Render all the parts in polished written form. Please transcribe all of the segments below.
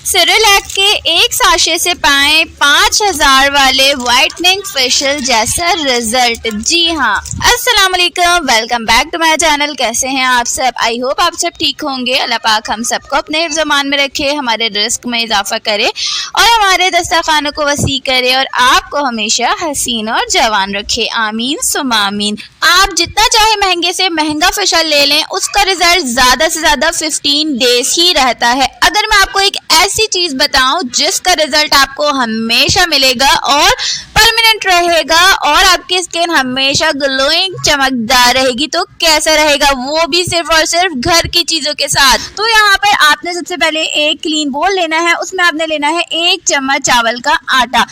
Cerelac के एक sachet से पाएं 5000 वाले वाइटनिंग फेशियल जैसा रिजल्ट। जी हाँ, अस्सलाम वालेकुम, welcome back to my channel. कैसे हैं आप सब? आई होप आप सब ठीक होंगे। अल्लाह पाक हम सबको अपने ज़मान में रखे, हमारे रिस्क में इजाफा करे और हमारे दस्तरखानों को वसी करे और आपको हमेशा हसीन और जवान रखे। आमीन सुम्मा आमीन। आप जितना चाहे महंगे से महंगा फेशियल ले लें, उसका रिजल्ट ज़्यादा से ज़्यादा 15 डेज ही रहता है। अगर मैं आपको एक ऐसी चीज़ बताऊं जिसका रिजल्ट आपको हमेशा मिलेगा और परमानेंट रहेगा और आपकी स्किन हमेशा ग्लोइंग चमकदार रहेगी, तो कैसा रहेगा? वो भी सिर्फ और सिर्फ घर की चीज़ों के साथ। तो यहाँ पर आपने सबसे पहले एक क्लीन बोल लेना है, उसमें आपने लेना है 1 चम्मच चावल का आटा।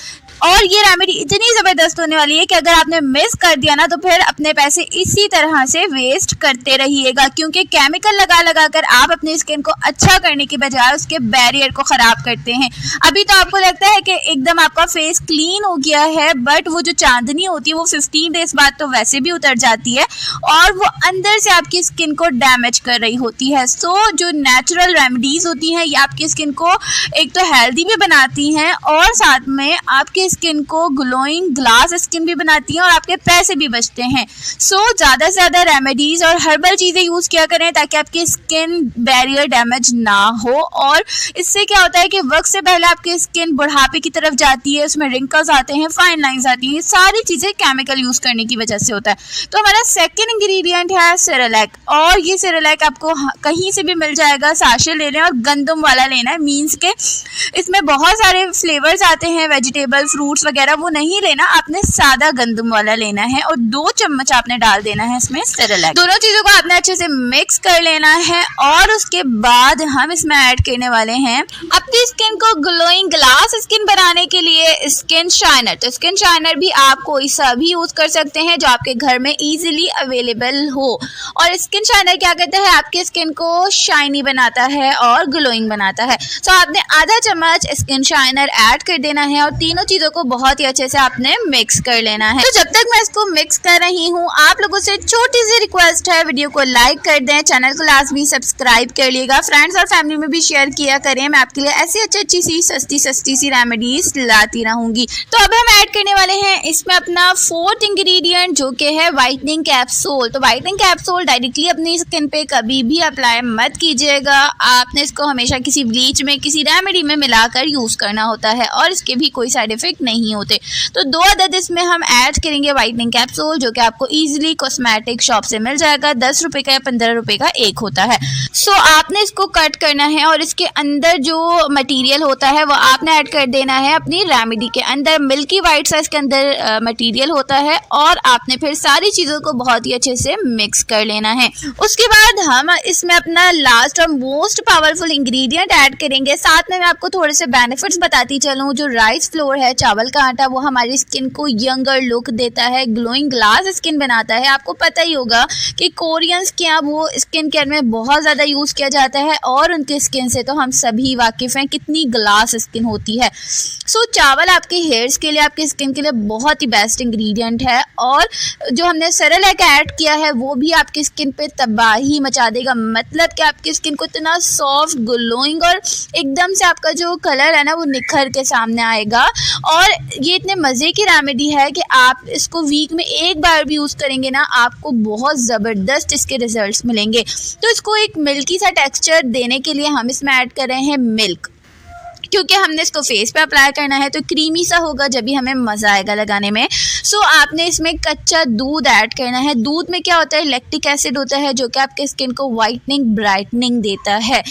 और ये रेमेडी इतनी ज़बरदस्त होने वाली है कि अगर आपने मिस कर दिया ना, तो फिर अपने पैसे इसी तरह से वेस्ट करते रहिएगा, क्योंकि केमिकल लगा लगा कर आप अपनी स्किन को अच्छा करने की बजाय उसके बैरियर को ख़राब करते हैं। अभी तो आपको लगता है कि एकदम आपका फेस क्लीन हो गया है, बट वो जो चांदनी होती है वो 15 डेज बाद तो वैसे भी उतर जाती है और वो अंदर से आपकी स्किन को डैमेज कर रही होती है। सो जो नेचुरल रेमेडीज़ होती हैं, ये आपकी स्किन को एक तो हेल्दी भी बनाती हैं और साथ में आपकी स्किन को ग्लोइंग ग्लास स्किन भी बनाती हैं और आपके पैसे भी बचते हैं। सो ज़्यादा से ज़्यादा रेमेडीज़ और हर्बल चीज़ें यूज़ किया करें ताकि आपकी स्किन बैरियर डैमेज ना हो। और इससे क्या होता है कि वक्त से पहले आपकी स्किन बुढ़ापे की तरफ जाती है, उसमें रिंकल्स आते हैं, फाइन लाइंस आती हैं। ये सारी चीज़ें केमिकल यूज़ करने की वजह से होता है। तो हमारा सेकेंड इंग्रेडिएंट है सेरेलैक, और ये सेरेलैक आपको कहीं से भी मिल जाएगा। साशे ले लें और गंदम वाला लेना है, मीन्स के इसमें बहुत सारे फ्लेवर्स आते हैं, वेजिटेबल फ्रूट्स वगैरह, वो नहीं लेना, आपने सादा गंदम वाला लेना है और 2 चम्मच आपने डाल देना है इसमें सेरेलैक। दोनों चीज़ों को आपने अच्छे से मिक्स कर लेना है और उसके बाद हम इसमें ऐड करने वाले हैं अपनी स्किन को ग्लोइंग ग्लास स्किन बनाने के लिए स्किन शाइनर। तो स्किन शाइनर भी आप कोई सा भी यूज़ कर सकते हैं जो आपके घर में ईजिली अवेलेबल हो। और स्किन शाइनर क्या करता है? आपकी स्किन को शाइनी बनाता है और ग्लोइंग बनाता है। तो आपने आधा चम्मच स्किन शाइनर ऐड कर देना है और तीनों चीज़ों को बहुत ही अच्छे से आपने मिक्स कर लेना है। तो जब तक मैं इसको मिक्स कर रही हूँ, आप लोगों से छोटी सी रिक्वेस्ट है, वीडियो को लाइक कर दें, चैनल को लाजमी सब्सक्राइब कर लिएगा, फ्रेंड्स और फैमिली में भी शेयर किया करें। मैं आपके लिए ऐसी अच्छी सी सस्ती सी रेमेडीज लाती रहूंगी। तो अब हम ऐड करने वाले हैं इसमें अपना 4th इंग्रेडिएंट, जो कि है वाइटनिंग कैप्सूल। तो वाइटनिंग कैप्सूल डायरेक्टली अपनी स्किन पे कभी भी अप्लाई मत कीजिएगा। आपने इसको हमेशा किसी ब्लीच में, किसी रेमेडी में मिलाकर यूज़ करना होता है और इसके भी कोई साइड इफेक्ट नहीं होते। तो 2 अदद इसमें हम ऐड करेंगे वाइटनिंग कैप्सूल, जो कि आपको इजीली कॉस्मेटिक शॉप से मिल जाएगा। 10 रुपए का या 15 रुपए का एक होता है। सो आपने इसको कट करना है और इसके अंदर जो मटेरियल होता है वो आपने ऐड कर देना है अपनी रेमेडी के अंदर। मिल्की वाइट सा इसके अंदर मटेरियल होता है और आपने फिर सारी चीज़ों को बहुत ही अच्छे से मिक्स कर लेना है। उसके बाद हम इसमें अपना लास्ट और मोस्ट पावरफुल इंग्रेडिएंट ऐड करेंगे। साथ में मैं आपको थोड़े से बेनिफिट्स बताती चलूँ। जो राइस फ्लोर है, चावल का आटा, वो हमारी स्किन को यंगर लुक देता है, ग्लोइंग ग्लास स्किन बनाता है। आपको पता ही होगा कि कोरियंस के यहाँ वो स्किन केयर में बहुत ज़्यादा यूज़ किया जाता है और उनके स्किन से तो हम सभी वाकिफ़ हैं कितनी ग्लास स्किन होती है। सो चावल आपके हेयर्स के लिए, आपकी स्किन के लिए बहुत ही बेस्ट इंग्रेडिएंट है और जो हमने सेरेलैक ऐड किया है वो भी आपकी स्किन पे तबाही मचा देगा। मतलब कि आपकी स्किन को इतना सॉफ्ट, ग्लोइंग और एकदम से आपका जो कलर है ना वो निखर के सामने आएगा। और ये इतने मज़े की रेमेडी है कि आप इसको वीक में एक बार भी यूज़ करेंगे ना, आपको बहुत ज़बरदस्त इसके रिजल्ट्स मिलेंगे। तो इसको एक मिल्की सा टेक्सचर देने के लिए हम इसमें ऐड कर रहे हैं मिल्क, क्योंकि हमने इसको फेस पे अप्लाई करना है तो क्रीमी सा होगा, जब भी हमें मज़ा आएगा लगाने में। सो आपने इसमें कच्चा दूध ऐड करना है। दूध में क्या होता है? लैक्टिक एसिड होता है, जो कि आपके स्किन को वाइटनिंग, ब्राइटनिंग देता है।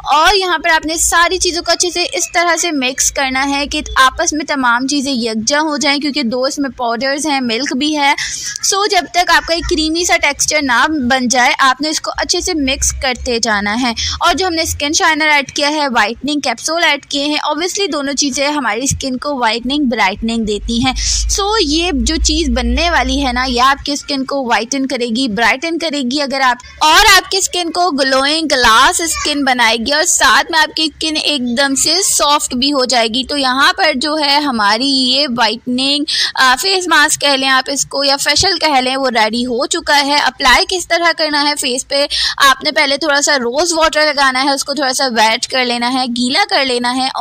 और यहाँ पर आपने सारी चीज़ों को अच्छे से इस तरह से मिक्स करना है कि आपस में तमाम चीज़ें यकजा हो जाएं, क्योंकि 2 इसमें पाउडर्स हैं, मिल्क भी है। सो जब तक आपका एक क्रीमी सा टेक्सचर ना बन जाए, आपने इसको अच्छे से मिक्स करते जाना है। और जो हमने स्किन शाइनर ऐड किया है, वाइटनिंग कैप्सूल ऐड किए हैं, ऑब्वियसली दोनों चीज़ें हमारी स्किन को वाइटनिंग, ब्राइटनिंग देती हैं। सो ये जो चीज़ बनने वाली है ना, ये आपकी स्किन को वाइटन करेगी, ब्राइटन करेगी अगर आप, और आपकी स्किन को ग्लोइंग ग्लास स्किन बनाएगी और साथ में आपकी स्किन एकदम से सॉफ्ट भी हो जाएगी। तो यहाँ पर जो है हमारी ये वाइटनिंग फेस मास्क कह लें आप इसको या फेशियल कह लें, वो रेडी हो चुका है। अप्लाई किस तरह करना है फेस पे? आपने पहले थोड़ा सा रोज़ वाटर लगाना है, उसको थोड़ा सा वेट कर लेना है, गीला कर लेना है